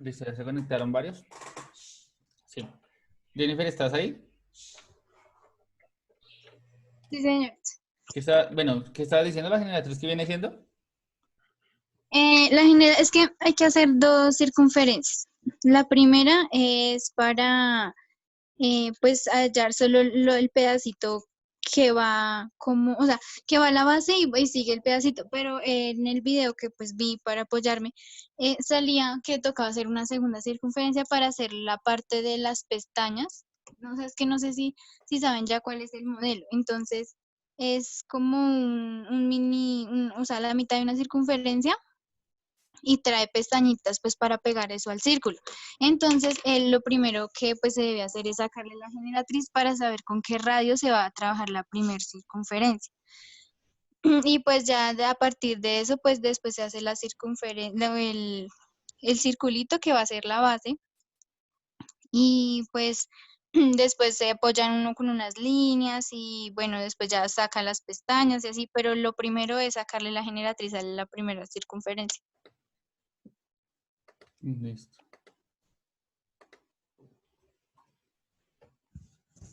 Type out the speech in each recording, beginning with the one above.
Listo, ya se conectaron varios. Sí. Jennifer, ¿estás ahí? Sí, señor. ¿Qué estaba diciendo la generatriz que viene siendo? Es que hay que hacer dos circunferencias. La primera es para, pues, hallar solo el pedacito que va como, o sea, que va a la base y sigue el pedacito. Pero en el video que pues vi para apoyarme, salía que tocaba hacer una segunda circunferencia para hacer la parte de las pestañas. No sé, es que no sé si saben ya cuál es el modelo. Entonces, es como un mini, o sea, la mitad de una circunferencia y trae pestañitas pues para pegar eso al círculo. Entonces, lo primero que pues se debe hacer es sacarle la generatriz para saber con qué radio se va a trabajar la primer circunferencia. Y pues ya a partir de eso, pues después se hace la circunferencia, el circulito que va a ser la base y pues después se apoyan uno con unas líneas y bueno, después ya saca las pestañas y así, pero lo primero es sacarle la generatriz a la primera circunferencia. Listo.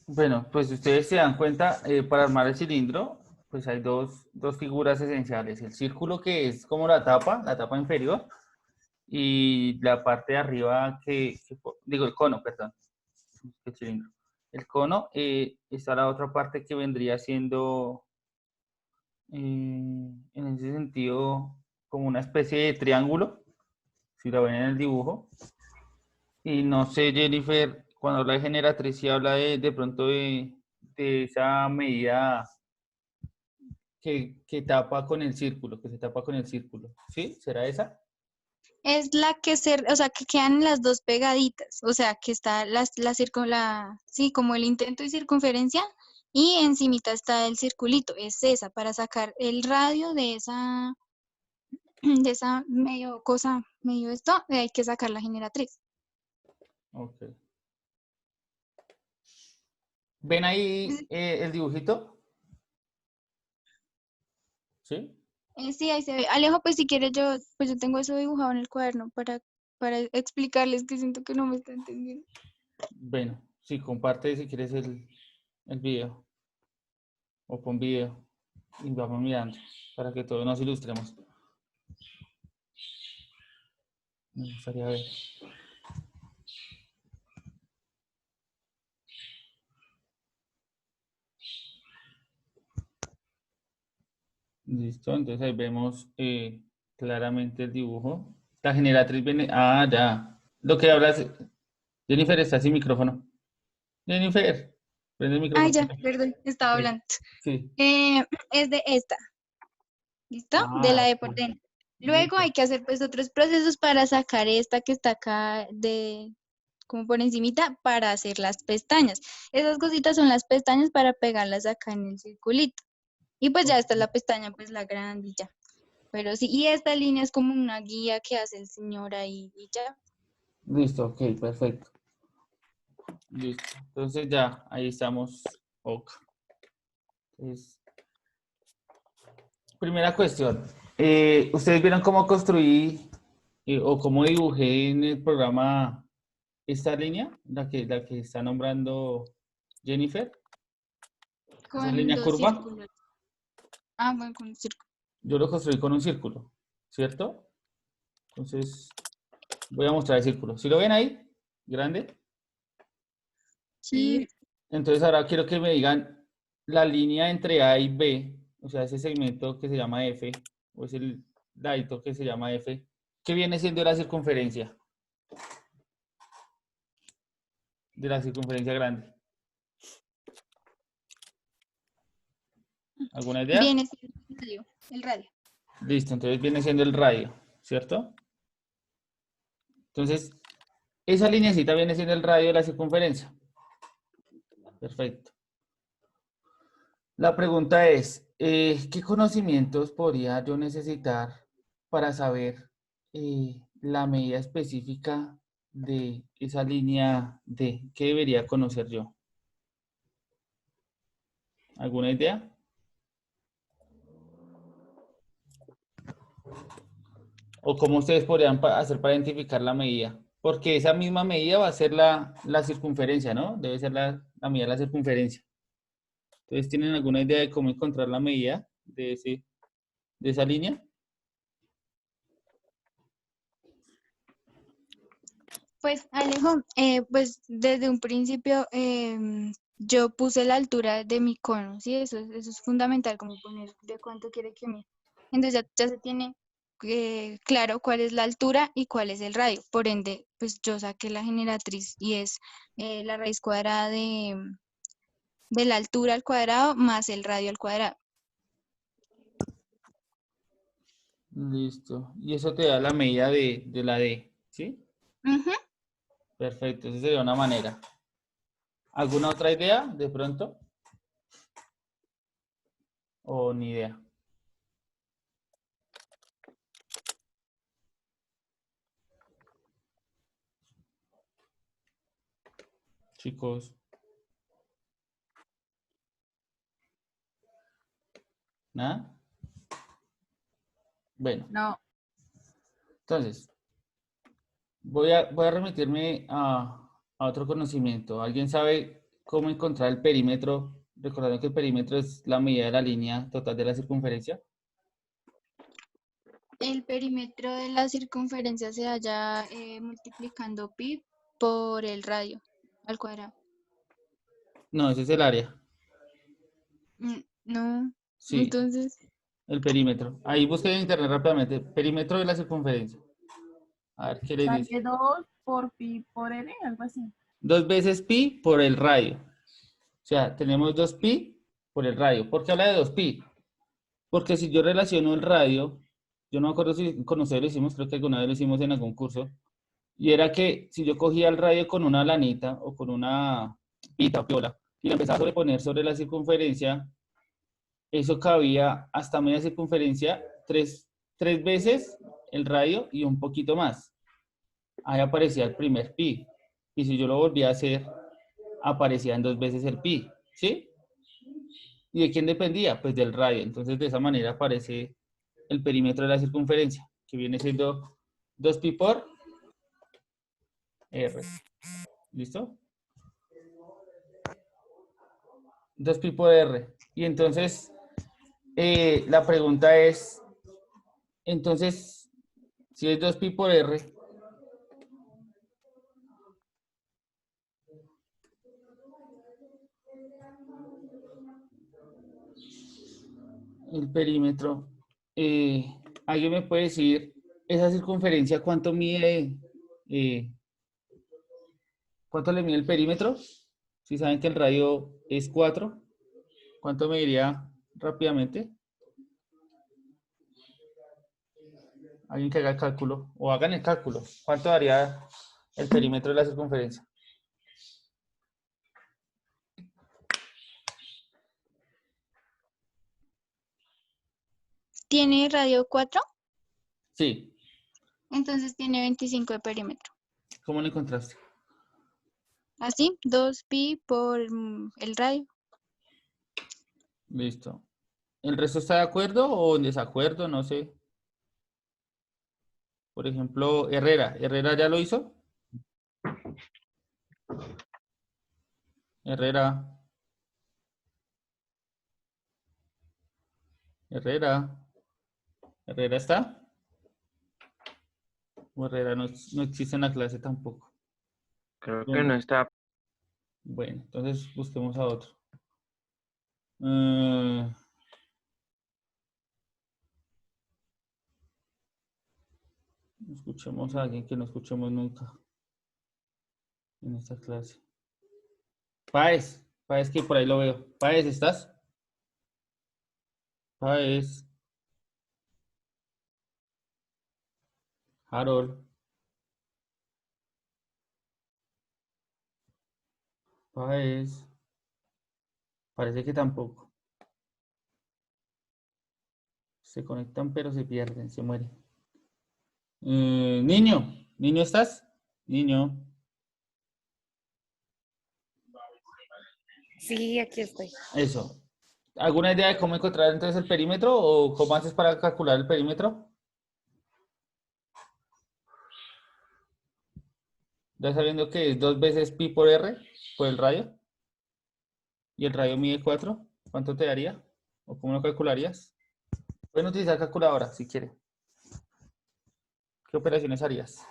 Bueno, pues si ustedes se dan cuenta, para armar el cilindro, pues hay dos figuras esenciales. El círculo que es como la tapa inferior, y la parte de arriba digo, el cono, perdón, el cilindro. El cono, está la otra parte que vendría siendo, en ese sentido, como una especie de triángulo, si lo ven en el dibujo. Y no sé, Jennifer, cuando habla de generatriz, si habla de pronto de esa medida que tapa con el círculo, que se tapa con el círculo. ¿Sí? ¿Será esa? Es la que o sea, que quedan las dos pegaditas, o sea, que está sí, como el intento de circunferencia y encimita está el circulito, es esa, para sacar el radio de esa medio cosa, medio esto, hay que sacar la generatriz. Ok. ¿Ven ahí el dibujito? ¿Sí? Sí, ahí se ve. Alejo, pues si quieres pues yo tengo eso dibujado en el cuaderno para explicarles que siento que no me está entendiendo. Bueno, sí, comparte si quieres el video o pon video y vamos mirando para que todos nos ilustremos. Me gustaría ver. Listo, entonces ahí vemos, claramente el dibujo. La generatriz viene. Ah, ya. Lo que hablas. Jennifer está sin micrófono. Jennifer, prende el Ay, micrófono. ya, perdón, estaba Sí. hablando. Sí. Es de esta. ¿Listo? De Ah, la de por ok. dentro. Luego Listo. hay que hacer pues otros procesos para sacar esta que está acá como por encimita para hacer las pestañas. Esas cositas son las pestañas para pegarlas acá en el circulito. Y pues ya esta es la pestaña, pues la grande y ya. Pero sí, y esta línea es como una guía que hace el señor ahí y ya. Listo, ok, perfecto. Listo. Entonces ya, ahí estamos. Ok. Entonces, primera cuestión. ¿Ustedes vieron cómo construí, o cómo dibujé en el programa esta línea? La que está nombrando Jennifer. Esa Con línea dos curva. círculos. Ah, bueno, con un círculo. Yo lo construí con un círculo, ¿cierto? Entonces, voy a mostrar el círculo. ¿Sí lo ven ahí? Grande. Sí. Y entonces ahora quiero que me digan la línea entre A y B, o sea, ese segmento que se llama F, o ese ladito que se llama F, ¿qué viene siendo la circunferencia de la circunferencia grande? ¿Alguna idea? Viene siendo el radio. El radio. Listo, entonces viene siendo el radio, ¿cierto? Entonces, esa lineacita viene siendo el radio de la circunferencia. Perfecto. La pregunta es, ¿qué conocimientos podría yo necesitar para saber, la medida específica de esa línea D? ¿Qué debería conocer yo? ¿Alguna idea? ¿O cómo ustedes podrían hacer para identificar la medida? Porque esa misma medida va a ser la circunferencia, ¿no? Debe ser la medida de la circunferencia. Entonces, ¿tienen alguna idea de cómo encontrar la medida de esa línea? Pues Alejo, pues desde un principio yo puse la altura de mi cono, ¿sí? Eso es fundamental, como poner de cuánto quiere que mida. Entonces ya se tiene claro cuál es la altura y cuál es el radio. Por ende, pues yo saqué la generatriz y es la raíz cuadrada de la altura al cuadrado más el radio al cuadrado. Listo. Y eso te da la medida de la D, ¿sí? Ujú. Perfecto, esa sería una manera. ¿Alguna otra idea de pronto? ¿O ni idea? Chicos, ¿nada? Bueno, No, entonces, voy a remitirme a otro conocimiento. ¿Alguien sabe cómo encontrar el perímetro? Recordando que el perímetro es la medida de la línea total de la circunferencia. El perímetro de la circunferencia se halla multiplicando pi por el radio al cuadrado. No, ese es el área. No, Sí, entonces, el perímetro. Ahí busquen en internet rápidamente. Perímetro de la circunferencia. A ver qué les dice. sale 2 por pi por n, algo así. 2 veces pi por el radio. O sea, tenemos 2 pi por el radio. ¿Por qué habla de 2 pi? Porque si yo relaciono el radio, yo no me acuerdo si con ustedes lo hicimos, creo que alguna vez lo hicimos en algún curso, y era que si yo cogía el radio con una lanita o con una pita o piola y la empezaba a sobreponer sobre la circunferencia, eso cabía hasta media circunferencia, tres veces el radio y un poquito más. Ahí aparecía el primer pi. Y si yo lo volvía a hacer, aparecían 2 veces el pi. ¿Sí? ¿Y de quién dependía? Pues del radio. Entonces, de esa manera aparece el perímetro de la circunferencia, que viene siendo 2 pi por r. ¿Listo? 2 pi por r. Y entonces, la pregunta es, entonces, si es 2 pi por r, el perímetro, ¿alguien me puede decir esa circunferencia cuánto mide, cuánto le mide el perímetro? Si saben que el radio es 4, ¿cuánto me diría rápidamente? Alguien que haga el cálculo, o hagan el cálculo. ¿Cuánto daría el perímetro de la circunferencia? ¿tiene radio 4? Sí. Entonces tiene 25 de perímetro. ¿Cómo lo encontraste? Así, 2 pi por el radio. Listo. ¿El resto está de acuerdo o en desacuerdo? No sé. Por ejemplo, Herrera. ¿Herrera ya lo hizo? Herrera. Herrera. ¿Herrera está? O Herrera no existe en la clase tampoco. Creo que Bueno, no está. bueno, entonces busquemos a otro. Escuchemos a alguien que no escuchemos nunca en esta clase. Páez, Páez que por ahí lo veo. Páez, ¿estás? Páez. Harold. Páez. Parece que tampoco. Se conectan pero se pierden, se mueren. Niño, ¿niño estás? Niño. Sí, aquí estoy. Eso. ¿Alguna idea de cómo encontrar entonces el perímetro o cómo haces para calcular el perímetro? Ya sabiendo que es 2 veces pi por r por el radio. Y el radio mide 4. ¿Cuánto te daría? ¿O cómo lo calcularías? Pueden utilizar calculadora si quiere. ¿Qué operaciones harías?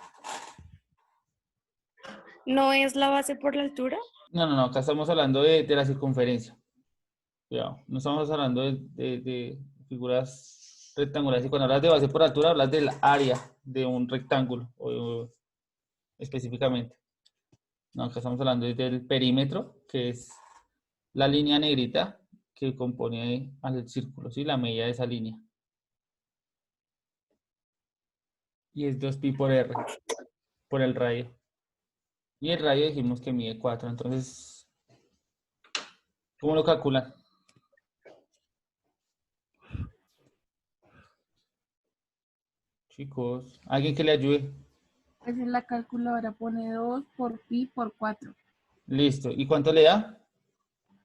¿No es la base por la altura? No, acá estamos hablando de la circunferencia. Cuidado, no estamos hablando de figuras rectangulares. Y cuando hablas de base por altura, hablas del área de un rectángulo, específicamente. No, acá estamos hablando del perímetro, que es la línea negrita que compone al círculo, ¿sí? La medida de esa línea. Y es 2pi por r, por el radio. Y el radio dijimos que mide 4, entonces, ¿cómo lo calculan? Chicos, alguien que le ayude. Pues en la calculadora pone 2 por pi por 4. Listo. ¿Y cuánto le da?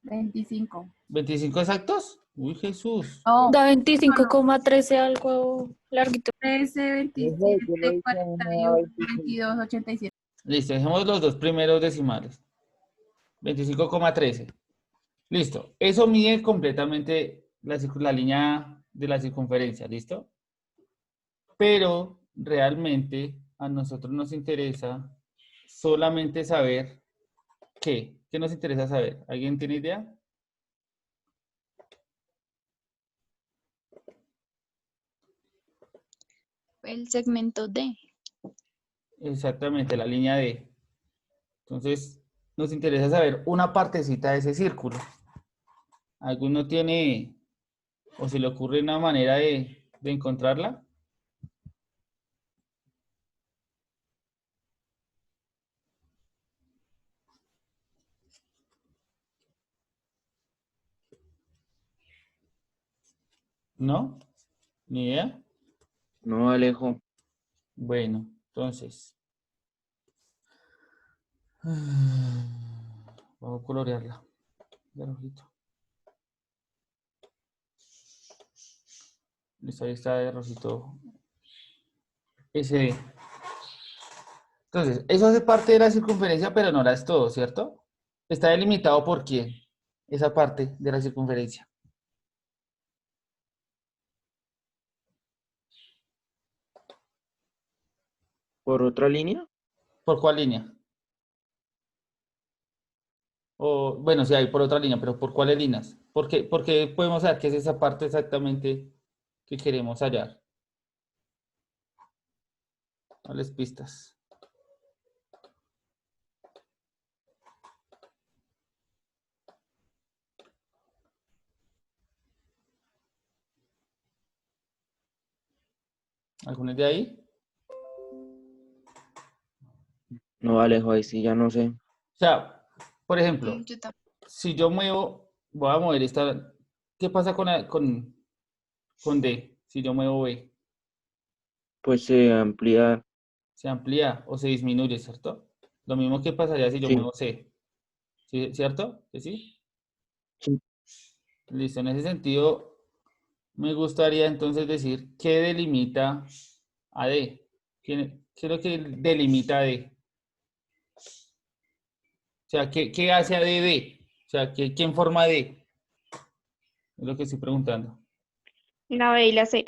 25. ¿25 exactos? Uy, Jesús. No, Da 25,13 algo larguito. 13, 27, 41, 22, 87. Listo, dejemos los dos primeros decimales. 25,13. Listo. Eso mide completamente la línea de la circunferencia, ¿listo? Pero realmente a nosotros nos interesa solamente saber qué. ¿Qué nos interesa saber? ¿Alguien tiene idea? El segmento D. Exactamente, la línea D. Entonces, nos interesa saber una partecita de ese círculo. ¿Alguno tiene o se le ocurre una manera de encontrarla? ¿No? ¿Ni idea? No, Alejo. Bueno, entonces. Vamos a colorearla de rojito. Listo, ahí está de rojito. SD. Entonces, eso hace parte de la circunferencia, pero no la es todo, ¿cierto? Está delimitado por quién, esa parte de la circunferencia. ¿Por otra línea? ¿Por cuál línea? O, bueno, sí hay por otra línea, pero ¿por cuáles líneas? Porque podemos saber qué es esa parte exactamente que queremos hallar. ¿Cuáles pistas? ¿Algunos de ahí? No, Alejo, ahí sí ya no sé. O sea, por ejemplo, Yo también. si yo muevo, voy a mover esta. ¿Qué pasa con D? Si yo muevo B, Pues se amplía. se amplía o se disminuye, ¿cierto? Lo mismo que pasaría si yo Sí. muevo C. ¿Sí? ¿Cierto? ¿Que sí? Sí. Listo, en ese sentido, me gustaría entonces decir qué delimita a D. ¿Qué es lo que delimita a D? O sea, ¿qué hace a D D? O sea, ¿quién forma D? Es lo que estoy preguntando. La B y la C.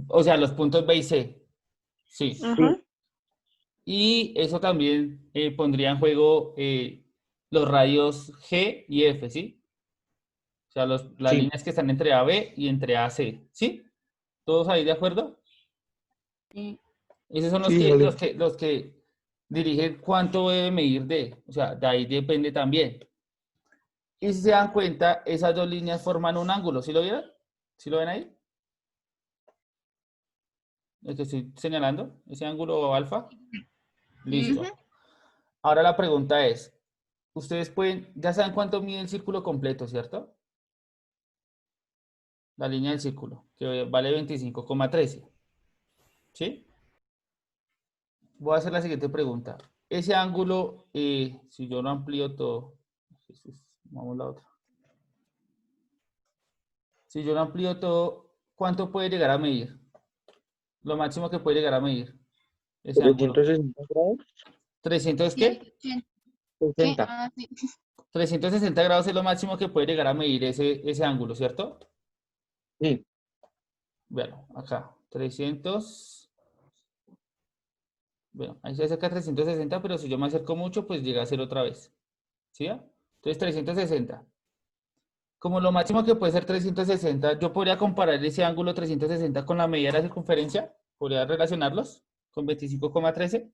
O sea, los puntos B y C. Sí. Ajá. Y eso también pondría en juego los radios G y F, ¿sí? O sea, las Sí. líneas que están entre AB y entre AC, ¿sí? ¿Todos ahí de acuerdo? Sí. Esos son Sí, vale. los que dirigen cuánto debe medir D. O sea, de ahí depende también. Y si se dan cuenta, esas dos líneas forman un ángulo. ¿Sí lo vieron? ¿Sí lo ven ahí? El que estoy señalando, ese ángulo alfa. Listo. Ujú. Ahora la pregunta es, ustedes pueden, ya saben cuánto mide el círculo completo, ¿cierto? La línea del círculo, que vale 25,13. ¿Sí? Voy a hacer la siguiente pregunta. Ese ángulo, si yo lo amplío todo, Jesús, vamos a la otra. Si yo lo amplío todo, ¿cuánto puede llegar a medir? Lo máximo que puede llegar a medir ese ángulo. 360 grados. ¿300 qué? 180. ¿Qué? 60. Ah, sí. 360 grados es lo máximo que puede llegar a medir ese ángulo, ¿cierto? Sí, Bueno, acá, 300. Bueno, ahí se acerca a 360, pero si yo me acerco mucho, pues llega a ser otra vez. ¿Sí? Entonces, 360. Como lo máximo que puede ser 360, yo podría comparar ese ángulo 360 con la medida de la circunferencia. Podría relacionarlos con 25,13.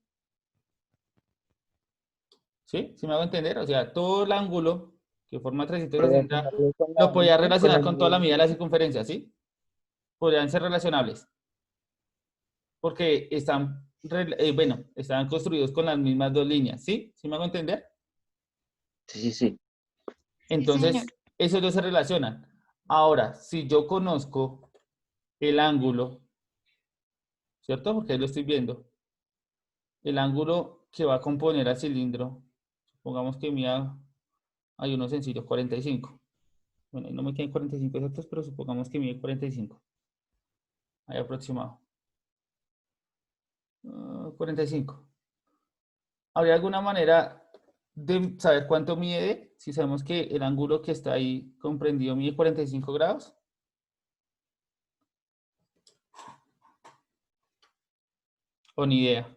¿Sí? ¿Sí me hago entender? O sea, todo el ángulo que forma 360 relacionarlo con lo podía con relacionar la con toda la medida. medida de la circunferencia, ¿sí? Podrían ser relacionables. Porque bueno, están construidos con las mismas dos líneas, ¿sí? ¿Sí me hago entender? Sí, sí, sí. Sí, señor. Entonces, esos dos se relacionan. Ahora, si yo conozco el ángulo, ¿cierto? Porque ahí lo estoy viendo. El ángulo que va a componer al cilindro, supongamos que mida, hay uno sencillo, 45. Bueno, ahí no me quedan 45 exactos, pero supongamos que mide 45. Ahí aproximado. 45. ¿Habría alguna manera de saber cuánto mide? Si sabemos que el ángulo que está ahí comprendido mide 45 grados. O ni idea.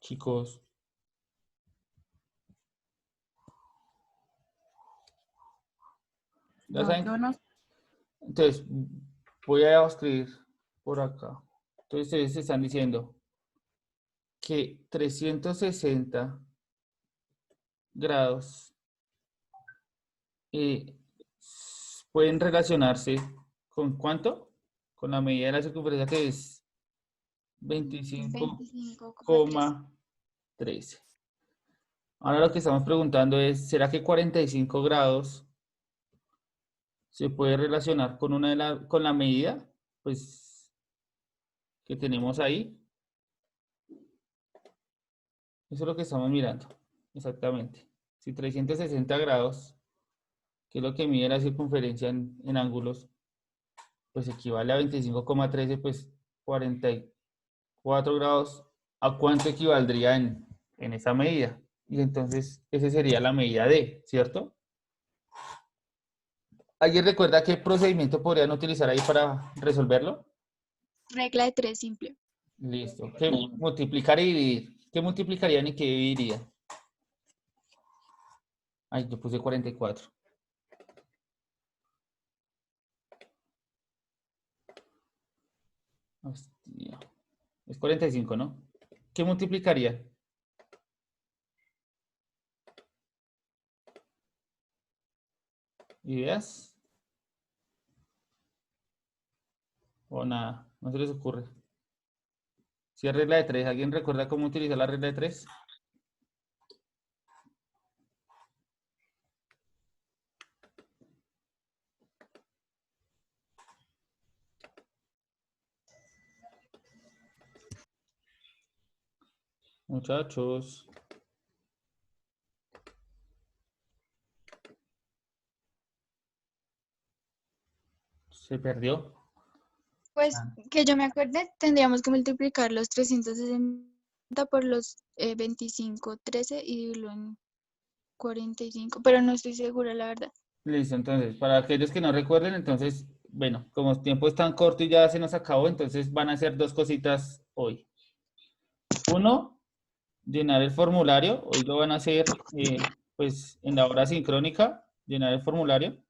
Chicos. ¿Ya No, saben? yo no. Entonces, voy a escribir por acá. Entonces, ustedes están diciendo que 360 grados eh, pueden relacionarse con ¿cuánto? Con la medida de la circunferencia que es 25,3. 25,13. Ahora lo que estamos preguntando es, ¿será que 45 grados se puede relacionar con con la medida? Pues que tenemos ahí. Eso es lo que estamos mirando. Exactamente. Si 360 grados, que es lo que mide la circunferencia en ángulos, pues equivale a 25,13, pues 44 grados, ¿a cuánto equivaldría en esa medida? Y entonces, esa sería la medida D, ¿cierto? ¿Alguien recuerda qué procedimiento podrían utilizar ahí para resolverlo? Regla de 3 simple. Listo. ¿Qué multiplicar y dividir? ¿Qué multiplicarían y qué dividirían? Ay, yo puse 44. Hostia. Es 45, ¿no? ¿Qué multiplicaría? ¿Ideas? O nada, no se les ocurre. Si es regla de 3, ¿alguien recuerda cómo utilizar la regla de 3? Muchachos. Se perdió. Pues que yo me acuerde, tendríamos que multiplicar los 360 por los 25,13 y dividirlo en 45, pero no estoy segura, la verdad. Listo, entonces, para aquellos que no recuerden, entonces, bueno, como el tiempo es tan corto y ya se nos acabó, entonces van a hacer dos cositas hoy. Uno, llenar el formulario. Hoy lo van a hacer, pues, en la hora sincrónica, llenar el formulario,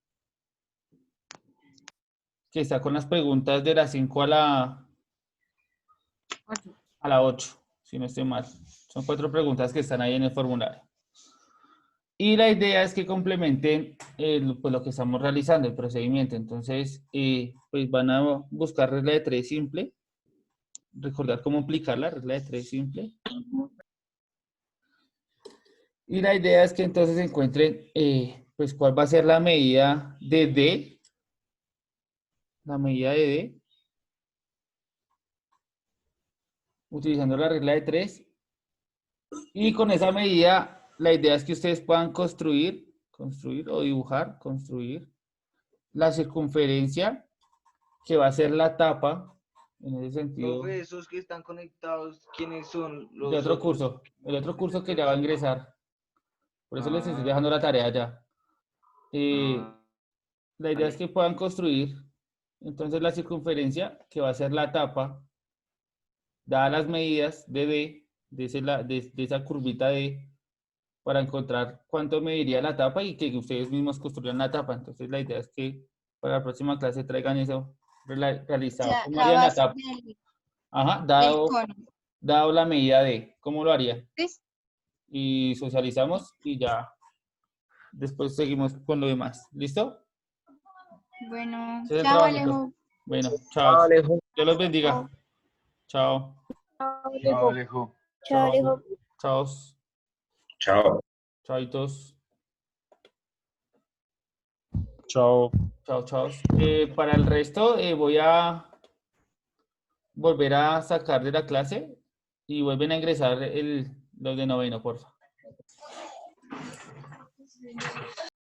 que está con las preguntas de las 5 a la 8, si no estoy mal. Son 4 preguntas que están ahí en el formulario. Y la idea es que complementen pues, lo que estamos realizando, el procedimiento. Entonces, pues van a buscar regla de 3 simple. Recordar cómo aplicar la regla de 3 simple. Y la idea es que entonces encuentren, pues, cuál va a ser la medida de D. La medida de D. Utilizando la regla de 3. Y con esa medida, la idea es que ustedes puedan construir o dibujar, construir la circunferencia que va a ser la tapa En ese sentido, Profe, esos que están conectados, ¿quiénes son los de otro otros? curso. El otro curso que ya va a ingresar. Por eso les estoy Ah. dejando la tarea ya. La idea es que puedan construir entonces la circunferencia, que va a ser la tapa, dadas las medidas de D, de esa curvita D, para encontrar cuánto mediría la tapa y que ustedes mismos construyan la tapa. Entonces la idea es que para la próxima clase traigan eso realizado. sea, ¿Cómo la harían la base tapa? Ajá, del cono. dado la medida de, ¿cómo lo harían? ¿Ves? Y socializamos y ya después seguimos con lo demás. ¿Listo? Bueno, Ese es el chao trabajito. Alejo. Bueno, chao. Alejo. Dios los bendiga. Chao. Chao, Alejo. Chao, Alejo. Chao. Chao. Chaitos. Chao. Chao, chao. Para el resto voy a volver a sacar de la clase y vuelven a ingresar los de noveno, por favor.